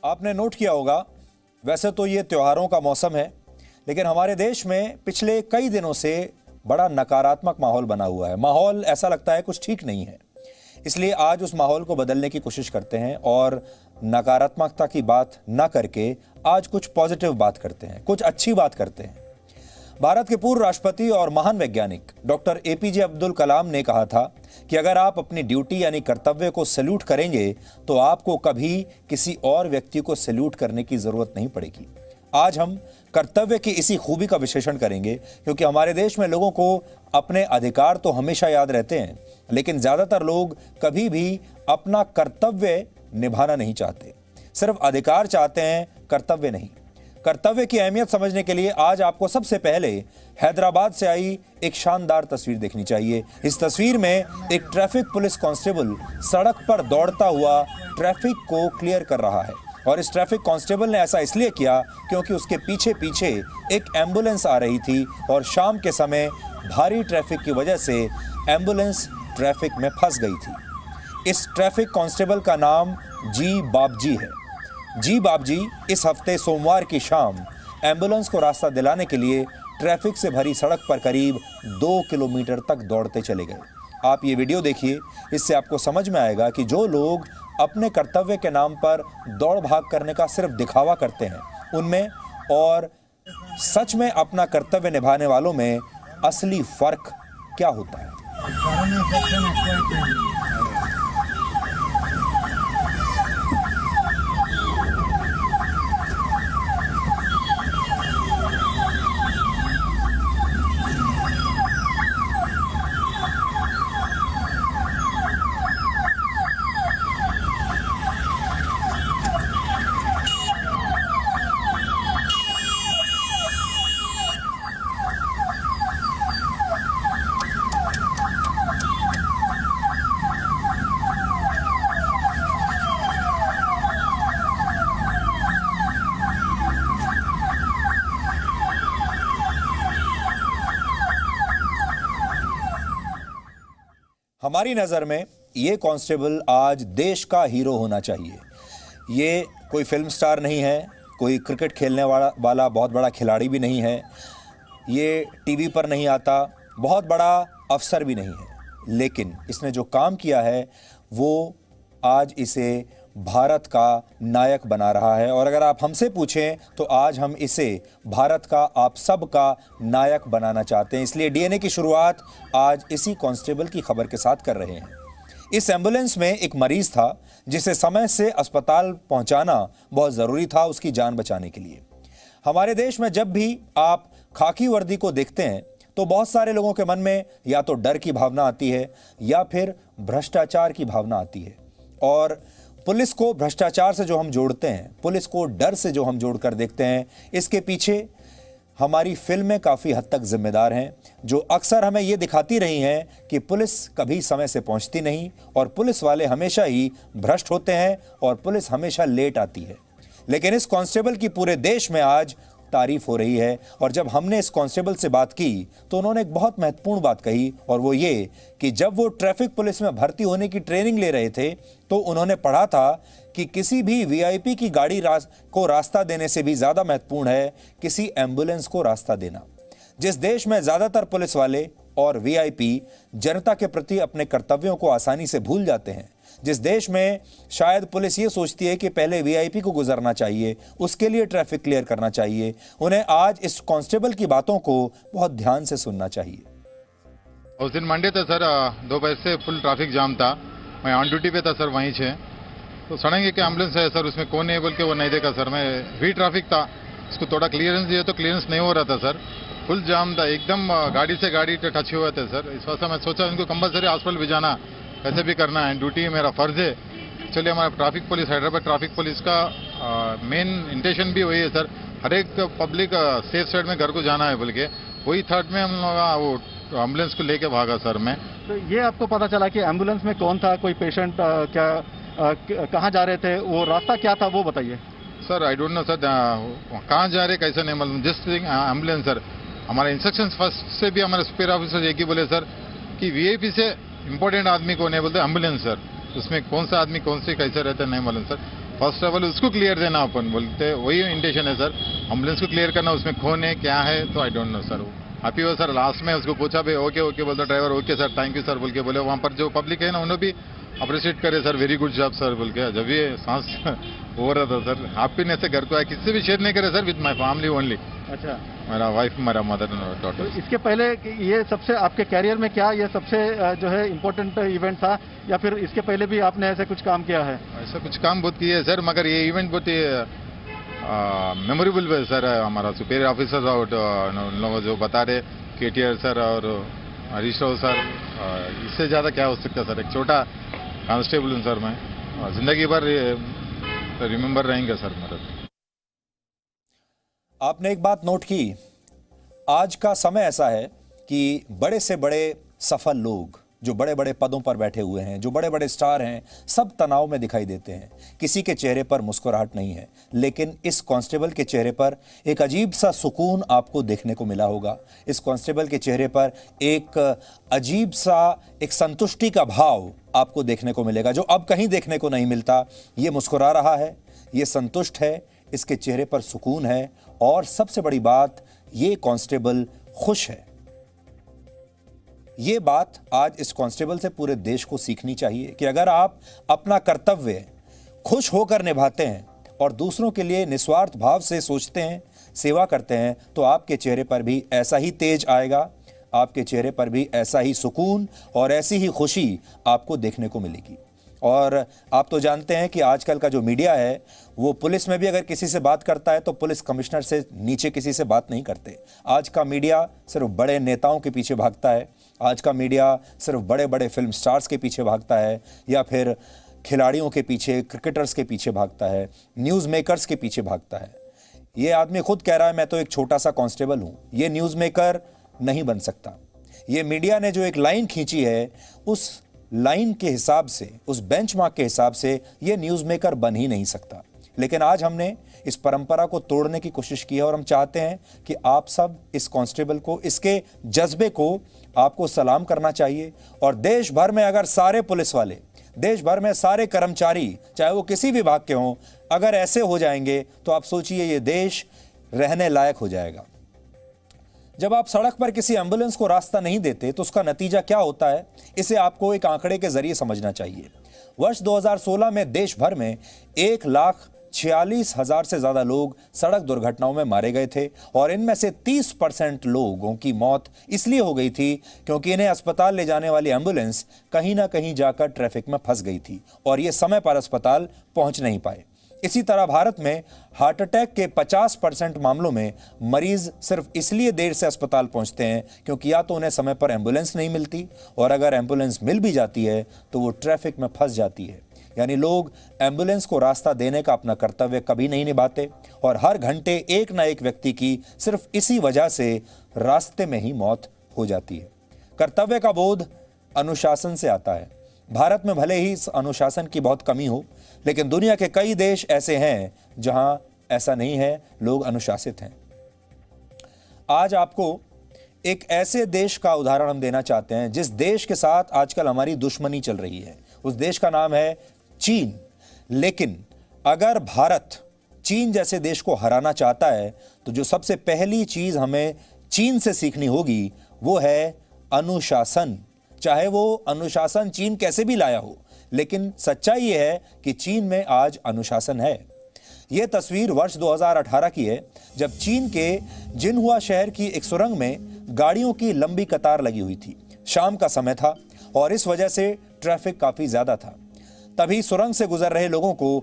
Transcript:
आपने नोट किया होगा, वैसे तो ये त्योहारों का मौसम है, लेकिन हमारे देश में पिछले कई दिनों से बड़ा नकारात्मक माहौल बना हुआ है। माहौल ऐसा लगता है कुछ ठीक नहीं है। इसलिए आज उस माहौल को बदलने की कोशिश करते हैं और नकारात्मकता की बात ना करके आज कुछ पॉजिटिव बात करते हैं, कुछ अच्छी बात करते हैं। भारत के पूर्व राष्ट्रपति और महान वैज्ञानिक डॉक्टर एपीजे अब्दुल कलाम ने कहा था कि अगर आप अपनी ड्यूटी यानी कर्तव्य को सैल्यूट करेंगे तो आपको कभी किसी और व्यक्ति को सैल्यूट करने की जरूरत नहीं पड़ेगी। आज हम कर्तव्य की इसी खूबी का विश्लेषण करेंगे, क्योंकि हमारे देश में लोगों को अपने अधिकार तो हमेशा याद रहते हैं, लेकिन ज्यादातर लोग कभी भी अपना कर्तव्य निभाना नहीं चाहते। सिर्फ अधिकार चाहते हैं, कर्तव्य नहीं। कर्तव्य की अहमियत समझने के लिए आज आपको सबसे पहले हैदराबाद से आई एक शानदार तस्वीर देखनी चाहिए। इस तस्वीर में एक ट्रैफिक पुलिस कांस्टेबल सड़क पर दौड़ता हुआ ट्रैफिक को क्लियर कर रहा है, और इस ट्रैफिक कांस्टेबल ने ऐसा इसलिए किया क्योंकि उसके पीछे पीछे एक एम्बुलेंस आ रही थी और शाम के समय भारी ट्रैफिक की वजह से एम्बुलेंस ट्रैफिक में फंस गई थी। इस ट्रैफिक कांस्टेबल का नाम जी बाबजी है। जी बाबजी इस हफ्ते सोमवार की शाम एम्बुलेंस को रास्ता दिलाने के लिए ट्रैफिक से भरी सड़क पर करीब 2 किलोमीटर तक दौड़ते चले गए। आप ये वीडियो देखिए, इससे आपको समझ में आएगा कि जो लोग अपने कर्तव्य के नाम पर दौड़ भाग करने का सिर्फ दिखावा करते हैं, उनमें और सच में अपना कर्तव्य निभाने वालों में असली फर्क क्या होता है। हमारी नज़र में ये कांस्टेबल आज देश का हीरो होना चाहिए। ये कोई फिल्म स्टार नहीं है, कोई क्रिकेट खेलने वाला बहुत बड़ा खिलाड़ी भी नहीं है, ये टीवी पर नहीं आता, बहुत बड़ा अफसर भी नहीं है, लेकिन इसने जो काम किया है वो आज इसे भारत का नायक बना रहा है। और अगर आप हमसे पूछें तो आज हम इसे भारत का, आप सब का नायक बनाना चाहते हैं। इसलिए डीएनए की शुरुआत आज इसी कांस्टेबल की खबर के साथ कर रहे हैं। इस एम्बुलेंस में एक मरीज था जिसे समय से अस्पताल पहुंचाना बहुत ज़रूरी था उसकी जान बचाने के लिए। हमारे देश में जब भी आप खाकी वर्दी को देखते हैं तो बहुत सारे लोगों के मन में या तो डर की भावना आती है या फिर भ्रष्टाचार की भावना आती है। और पुलिस को भ्रष्टाचार से जो हम जोड़ते हैं, पुलिस को डर से जो हम जोड़कर देखते हैं, इसके पीछे हमारी फिल्में काफ़ी हद तक जिम्मेदार हैं, जो अक्सर हमें ये दिखाती रही हैं कि पुलिस कभी समय से पहुंचती नहीं और पुलिस वाले हमेशा ही भ्रष्ट होते हैं और पुलिस हमेशा लेट आती है। लेकिन इस कांस्टेबल की पूरे देश में आज तारीफ हो रही है। और जब हमने इस कांस्टेबल से बात की तो उन्होंने एक बहुत महत्वपूर्ण बात कही, और वो ये कि जब वो ट्रैफिक पुलिस में भर्ती होने की ट्रेनिंग ले रहे थे तो उन्होंने पढ़ा था कि किसी भी वीआईपी की गाड़ी को रास्ता देने से भी ज़्यादा महत्वपूर्ण है किसी एम्बुलेंस को रास्ता देना। जिस देश में ज़्यादातर पुलिस वाले और वीआईपी जनता के प्रति अपने कर्तव्यों को आसानी से भूल जाते हैं, जिस देश में शायद पुलिस ये सोचती है कि पहले वीआईपी को गुजरना चाहिए, उसके लिए ट्रैफिक क्लियर करना चाहिए, उन्हें आज इस कांस्टेबल की बातों को बहुत ध्यान से सुनना चाहिए। उस दिन मंडे था सर, 2 बजे से फुल ट्रैफिक जाम था। मैं ऑन ड्यूटी पे था सर, वहीं से तो सड़क के एम्बुलेंस है सर, उसमें कौन है बोल के वो नहीं देखा सर। मैं भी ट्रैफिक था, उसको थोड़ा क्लियरेंस दिया तो क्लियरेंस नहीं हो रहा था सर, फुल जाम था एकदम, गाड़ी से गाड़ी टच हुआ था सर। इस वजह से मैं सोचा इनको कंपलसरी हॉस्पिटल भेजाना, कैसे भी करना है, ड्यूटी मेरा फर्ज है। चलिए हमारा traffic police, Hyderabad traffic police का मेन इंटेंशन भी वही है सर, हर एक पब्लिक सेफ साइड में घर को जाना है बोल के, वही थर्ड में हम लोग वो एम्बुलेंस को लेके भागा सर। मैं तो ये आपको पता चला कि एम्बुलेंस में कौन था, कोई पेशेंट क्या कहाँ जा रहे थे, वो रास्ता क्या था वो बताइए sir. I don't know sir, कहाँ जा रहे कैसे नहीं मालूम, जस्ट एम्बुलेंस सर। हमारे इंस्ट्रक्शंस फर्स्ट से भी हमारे सुपीरियर ऑफिसर एक ही बोले सर कि वीआईपी से इंपॉर्टेंट आदमी को नहीं बोलते एम्बुलेंस सर, उसमें कौन सा आदमी कौन से कैसे रहते नहीं मालूम सर। फर्स्ट ट्रैवल उसको क्लियर देना अपन बोलते वही इंटेंशन है सर, एम्बुलेंस को क्लियर करना, उसमें कौन है क्या है तो I don't know sir. Happy हुआ सर, लास्ट में उसको पूछा भाई ओके ओके बोलता driver, okay sir thank you sir बोल के बोले, वहाँ पर जो पब्लिक है ना उन्होंने भी अप्रिशिएट करे sir, very good job sir बोल के। जब ये सांस हो रहा था सर, हैप्पीनेस से घर को आया, किसी से भी शेयर नहीं करे sir, with my family only. अच्छा, मेरा वाइफ, मेरा मदर एंड तो डॉटर। इसके पहले ये सबसे आपके कैरियर में क्या ये सबसे जो है इम्पोर्टेंट इवेंट था, या फिर इसके पहले भी आपने ऐसे कुछ काम किया है? ऐसा कुछ काम बहुत किया है सर, मगर ये इवेंट बहुत मेमोरेबल है सर। हमारा सुपीरियर ऑफिसर और उन लोगों जो बता रहे केटीआर सर और हरीश राव सर, इससे ज़्यादा क्या हो सकता सर। एक छोटा कांस्टेबल हूँ सर मैं, जिंदगी भर रिमेंबर रहेंगे सर मेरा। आपने एक बात नोट की, आज का समय ऐसा है कि बड़े से बड़े सफल लोग जो बड़े बड़े पदों पर बैठे हुए हैं, जो बड़े बड़े स्टार हैं, सब तनाव में दिखाई देते हैं। किसी के चेहरे पर मुस्कुराहट नहीं है, लेकिन इस कांस्टेबल के चेहरे पर एक अजीब सा सुकून आपको देखने को मिला होगा। इस कांस्टेबल के चेहरे पर एक अजीब सा एक संतुष्टि का भाव आपको देखने को मिलेगा, जो अब कहीं देखने को नहीं मिलता। ये मुस्कुरा रहा है, ये संतुष्ट है, इसके चेहरे पर सुकून है, और सबसे बड़ी बात, ये कांस्टेबल खुश है। ये बात आज इस कांस्टेबल से पूरे देश को सीखनी चाहिए कि अगर आप अपना कर्तव्य खुश होकर निभाते हैं और दूसरों के लिए निस्वार्थ भाव से सोचते हैं, सेवा करते हैं, तो आपके चेहरे पर भी ऐसा ही तेज आएगा, आपके चेहरे पर भी ऐसा ही सुकून और ऐसी ही खुशी आपको देखने को मिलेगी। और आप तो जानते हैं कि आजकल का जो मीडिया है, वो पुलिस में भी अगर किसी से बात करता है तो पुलिस कमिश्नर से नीचे किसी से बात नहीं करते। आज का मीडिया सिर्फ बड़े नेताओं के पीछे भागता है, आज का मीडिया सिर्फ बड़े बड़े फिल्म स्टार्स के पीछे भागता है, या फिर खिलाड़ियों के पीछे, क्रिकेटर्स के पीछे भागता है, न्यूज़ मेकर्स के पीछे भागता है। ये आदमी खुद कह रहा है मैं तो एक छोटा सा कांस्टेबल हूँ, ये न्यूज़ मेकर नहीं बन सकता। ये मीडिया ने जो एक लाइन खींची है, उस लाइन के हिसाब से, उस बेंचमार्क के हिसाब से ये न्यूज़ मेकर बन ही नहीं सकता। लेकिन आज हमने इस परंपरा को तोड़ने की कोशिश की है, और हम चाहते हैं कि आप सब इस कांस्टेबल को, इसके जज्बे को आपको सलाम करना चाहिए। और देश भर में अगर सारे पुलिस वाले, देश भर में सारे कर्मचारी, चाहे वो किसी विभाग के हों, अगर ऐसे हो जाएंगे तो आप सोचिए ये देश रहने लायक हो जाएगा। जब आप सड़क पर किसी एम्बुलेंस को रास्ता नहीं देते तो उसका नतीजा क्या होता है, इसे आपको एक आंकड़े के जरिए समझना चाहिए। वर्ष 2016 में देश भर में 1,46,000 से ज्यादा लोग सड़क दुर्घटनाओं में मारे गए थे, और इनमें से 30% लोगों की मौत इसलिए हो गई थी क्योंकि इन्हें अस्पताल ले जाने वाली एम्बुलेंस कहीं ना कहीं जाकर ट्रैफिक में फंस गई थी और ये समय पर अस्पताल पहुंच नहीं पाए। इसी तरह भारत में हार्ट अटैक के 50% मामलों में मरीज सिर्फ इसलिए देर से अस्पताल पहुंचते हैं क्योंकि या तो उन्हें समय पर एम्बुलेंस नहीं मिलती, और अगर एम्बुलेंस मिल भी जाती है तो वो ट्रैफिक में फंस जाती है। यानी लोग एम्बुलेंस को रास्ता देने का अपना कर्तव्य कभी नहीं निभाते, और हर घंटे एक ना एक व्यक्ति की सिर्फ इसी वजह से रास्ते में ही मौत हो जाती है। कर्तव्य का बोध अनुशासन से आता है। भारत में भले ही अनुशासन की बहुत कमी हो, लेकिन दुनिया के कई देश ऐसे हैं जहां ऐसा नहीं है, लोग अनुशासित हैं। आज आपको एक ऐसे देश का उदाहरण हम देना चाहते हैं जिस देश के साथ आजकल हमारी दुश्मनी चल रही है। उस देश का नाम है चीन। लेकिन अगर भारत चीन जैसे देश को हराना चाहता है तो जो सबसे पहली चीज हमें चीन से सीखनी होगी वो है अनुशासन। चाहे वो अनुशासन चीन कैसे भी लाया हो, लेकिन सच्चाई ये है कि चीन में आज अनुशासन है। यह तस्वीर वर्ष 2018 की है, जब चीन के जिनहुआ शहर की एक सुरंग में गाड़ियों की लंबी कतार लगी हुई थी। शाम का समय था और इस वजह से ट्रैफिक काफी ज्यादा था। तभी सुरंग से गुजर रहे लोगों को